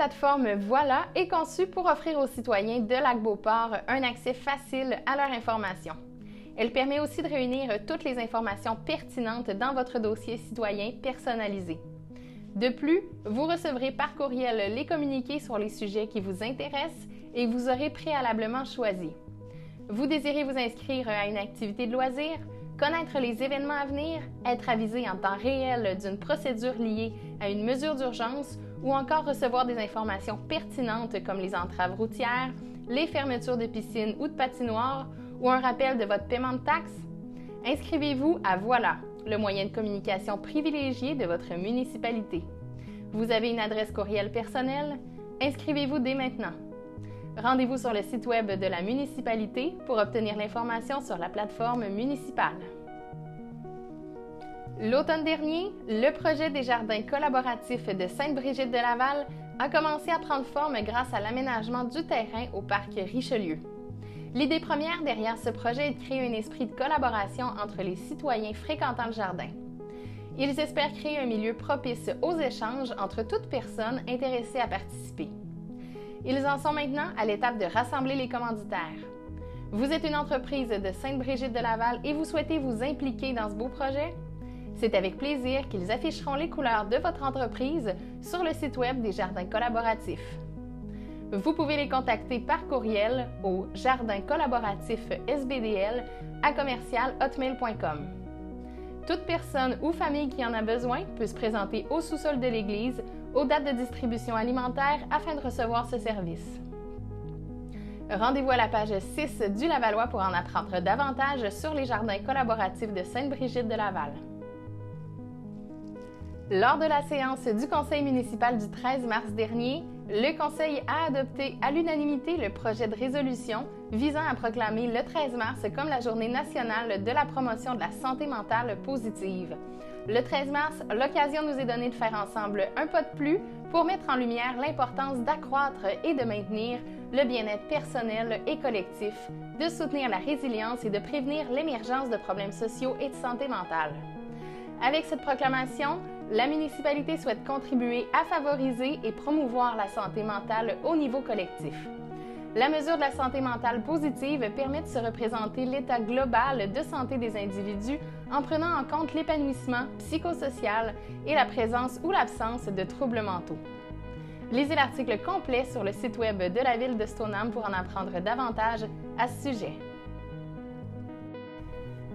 plateforme Voilà est conçue pour offrir aux citoyens de Lac-Beauport un accès facile à leur information. Elle permet aussi de réunir toutes les informations pertinentes dans votre dossier citoyen personnalisé. De plus, vous recevrez par courriel les communiqués sur les sujets qui vous intéressent et vous aurez préalablement choisi. Vous désirez vous inscrire à une activité de loisir, connaître les événements à venir, être avisé en temps réel d'une procédure liée à une mesure d'urgence ou encore recevoir des informations pertinentes comme les entraves routières, les fermetures de piscines ou de patinoires ou un rappel de votre paiement de taxes? Inscrivez-vous à Voilà, le moyen de communication privilégié de votre municipalité. Vous avez une adresse courriel personnelle? Inscrivez-vous dès maintenant. Rendez-vous sur le site web de la municipalité pour obtenir l'information sur la plateforme municipale. L'automne dernier, le projet des jardins collaboratifs de Sainte-Brigitte-de-Laval a commencé à prendre forme grâce à l'aménagement du terrain au parc Richelieu. L'idée première derrière ce projet est de créer un esprit de collaboration entre les citoyens fréquentant le jardin. Ils espèrent créer un milieu propice aux échanges entre toutes personnes intéressées à participer. Ils en sont maintenant à l'étape de rassembler les commanditaires. Vous êtes une entreprise de Sainte-Brigitte-de-Laval et vous souhaitez vous impliquer dans ce beau projet? C'est avec plaisir qu'ils afficheront les couleurs de votre entreprise sur le site web des Jardins collaboratifs. Vous pouvez les contacter par courriel au jardincollaboratifsbdl@commercial-hotmail.com. Toute personne ou famille qui en a besoin peut se présenter au sous-sol de l'Église aux dates de distribution alimentaire afin de recevoir ce service. Rendez-vous à la page 6 du Lavallois pour en apprendre davantage sur les jardins collaboratifs de Sainte-Brigitte-de-Laval. Lors de la séance du Conseil municipal du 13 mars dernier, le Conseil a adopté à l'unanimité le projet de résolution visant à proclamer le 13 mars comme la Journée nationale de la promotion de la santé mentale positive. Le 13 mars, l'occasion nous est donnée de faire ensemble un pas de plus pour mettre en lumière l'importance d'accroître et de maintenir le bien-être personnel et collectif, de soutenir la résilience et de prévenir l'émergence de problèmes sociaux et de santé mentale. Avec cette proclamation, la municipalité souhaite contribuer à favoriser et promouvoir la santé mentale au niveau collectif. La mesure de la santé mentale positive permet de se représenter l'état global de santé des individus en prenant en compte l'épanouissement psychosocial et la présence ou l'absence de troubles mentaux. Lisez l'article complet sur le site web de la ville de Stoneham pour en apprendre davantage à ce sujet.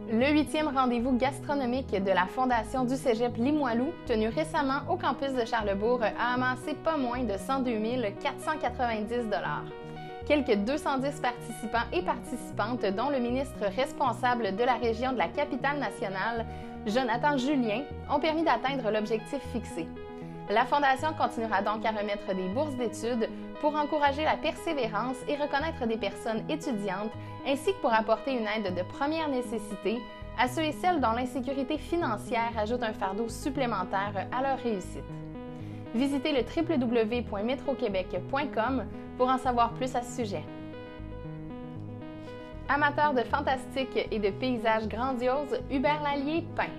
Le 8e rendez-vous gastronomique de la Fondation du Cégep Limoilou, tenu récemment au campus de Charlesbourg, a amassé pas moins de 102 490 $. Quelques 210 participants et participantes, dont le ministre responsable de la région de la Capitale-Nationale, Jonathan Julien, ont permis d'atteindre l'objectif fixé. La Fondation continuera donc à remettre des bourses d'études pour encourager la persévérance et reconnaître des personnes étudiantes, ainsi que pour apporter une aide de première nécessité à ceux et celles dont l'insécurité financière ajoute un fardeau supplémentaire à leur réussite. Visitez le www.metroquebec.com pour en savoir plus à ce sujet. Amateur de fantastique et de paysages grandioses, Hubert Lallier peint.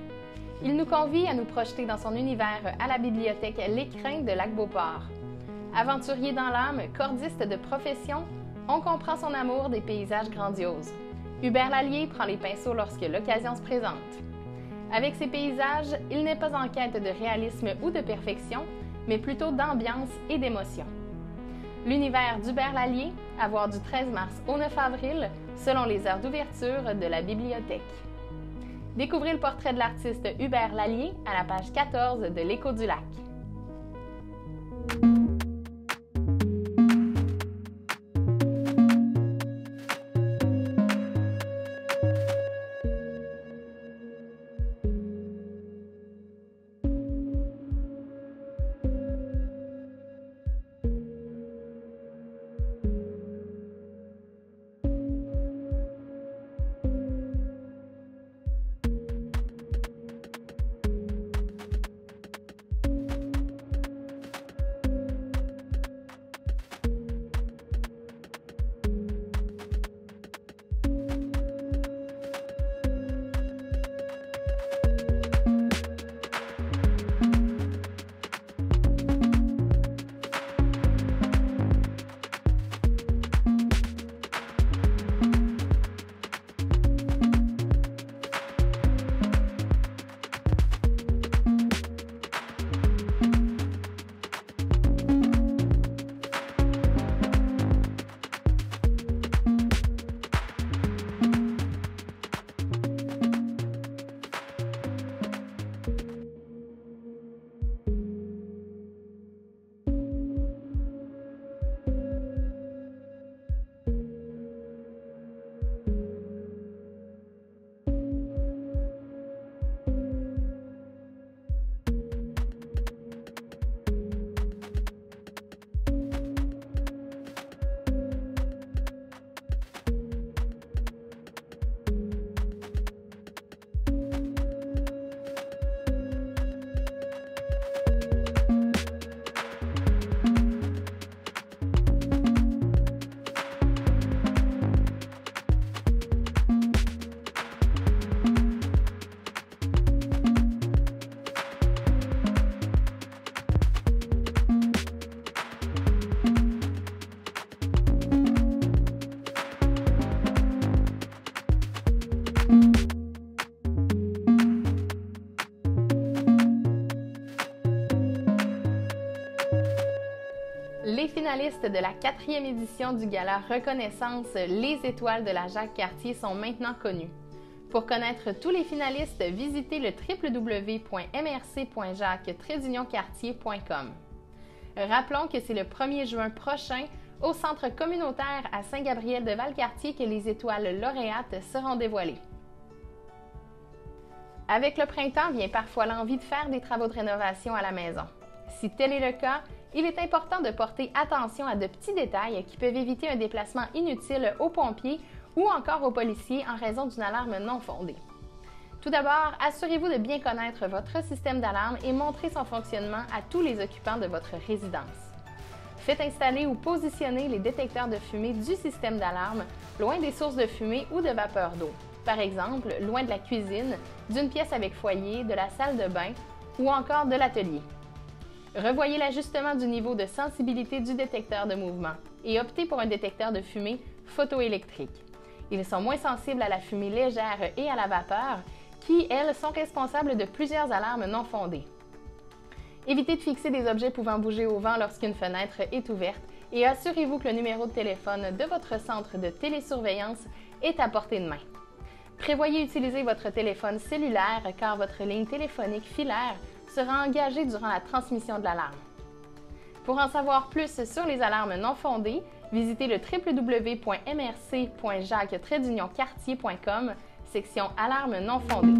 Il nous convie à nous projeter dans son univers à la bibliothèque L'Écrin de Lac-Beauport. Aventurier dans l'âme, cordiste de profession, on comprend son amour des paysages grandioses. Hubert Lallier prend les pinceaux lorsque l'occasion se présente. Avec ses paysages, il n'est pas en quête de réalisme ou de perfection, mais plutôt d'ambiance et d'émotion. L'univers d'Hubert Lallier, à voir du 13 mars au 9 avril, selon les heures d'ouverture de la bibliothèque. Découvrez le portrait de l'artiste Hubert Lallier à la page 14 de l'Écho du Lac. finalistes de la 4e édition du gala Reconnaissance Les Étoiles de la Jacques-Cartier sont maintenant connus. Pour connaître tous les finalistes, visitez le www.mrc.jacques-cartier.com. Rappelons que c'est le 1er juin prochain au Centre communautaire à Saint-Gabriel-de-Valcartier que les étoiles lauréates seront dévoilées. Avec le printemps vient parfois l'envie de faire des travaux de rénovation à la maison. Si tel est le cas, il est important de porter attention à de petits détails qui peuvent éviter un déplacement inutile aux pompiers ou encore aux policiers en raison d'une alarme non fondée. Tout d'abord, assurez-vous de bien connaître votre système d'alarme et montrez son fonctionnement à tous les occupants de votre résidence. Faites installer ou positionner les détecteurs de fumée du système d'alarme loin des sources de fumée ou de vapeur d'eau. Par exemple, loin de la cuisine, d'une pièce avec foyer, de la salle de bain ou encore de l'atelier. Revoyez l'ajustement du niveau de sensibilité du détecteur de mouvement et optez pour un détecteur de fumée photoélectrique. Ils sont moins sensibles à la fumée légère et à la vapeur, qui, elles, sont responsables de plusieurs alarmes non fondées. Évitez de fixer des objets pouvant bouger au vent lorsqu'une fenêtre est ouverte et assurez-vous que le numéro de téléphone de votre centre de télésurveillance est à portée de main. Prévoyez utiliser votre téléphone cellulaire car votre ligne téléphonique filaire sera engagée durant la transmission de l'alarme. Pour en savoir plus sur les alarmes non fondées, visitez le www.mrc.jacques-cartier.com, section alarmes non fondées.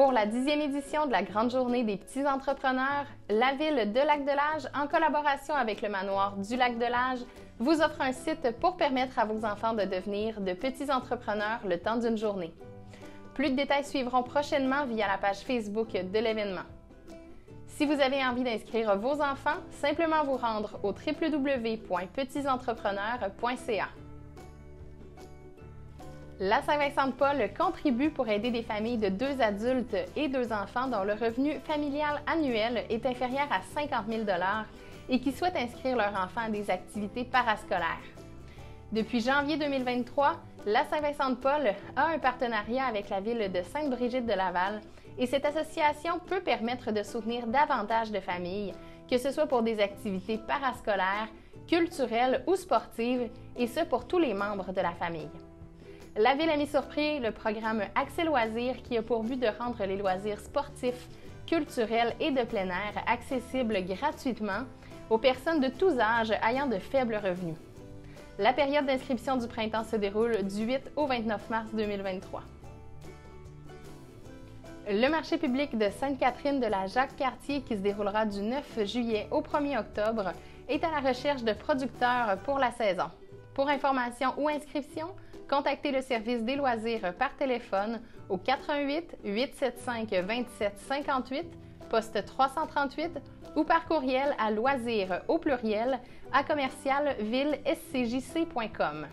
Pour la 10e édition de la Grande Journée des petits entrepreneurs, la Ville de Lac-de-L'Âge, en collaboration avec le manoir du Lac-de-L'Âge, vous offre un site pour permettre à vos enfants de devenir de petits entrepreneurs le temps d'une journée. Plus de détails suivront prochainement via la page Facebook de l'événement. Si vous avez envie d'inscrire vos enfants, simplement vous rendre au www.petitsentrepreneurs.ca. La Saint-Vincent-de-Paul contribue pour aider des familles de 2 adultes et 2 enfants dont le revenu familial annuel est inférieur à 50 000 $ et qui souhaitent inscrire leur enfant à des activités parascolaires. Depuis janvier 2023, la Saint-Vincent-de-Paul a un partenariat avec la ville de Sainte-Brigitte-de-Laval et cette association peut permettre de soutenir davantage de familles, que ce soit pour des activités parascolaires, culturelles ou sportives, et ce pour tous les membres de la famille. La Ville a mis sur pied le programme Accès Loisirs qui a pour but de rendre les loisirs sportifs, culturels et de plein air accessibles gratuitement aux personnes de tous âges ayant de faibles revenus. La période d'inscription du printemps se déroule du 8 au 29 mars 2023. Le marché public de Sainte-Catherine de la Jacques-Cartier, qui se déroulera du 9 juillet au 1er octobre, est à la recherche de producteurs pour la saison. Pour information ou inscription, contactez le service des loisirs par téléphone au 88 875 27 58, poste 338 ou par courriel à loisirs au pluriel à commercial-ville-scjc.com.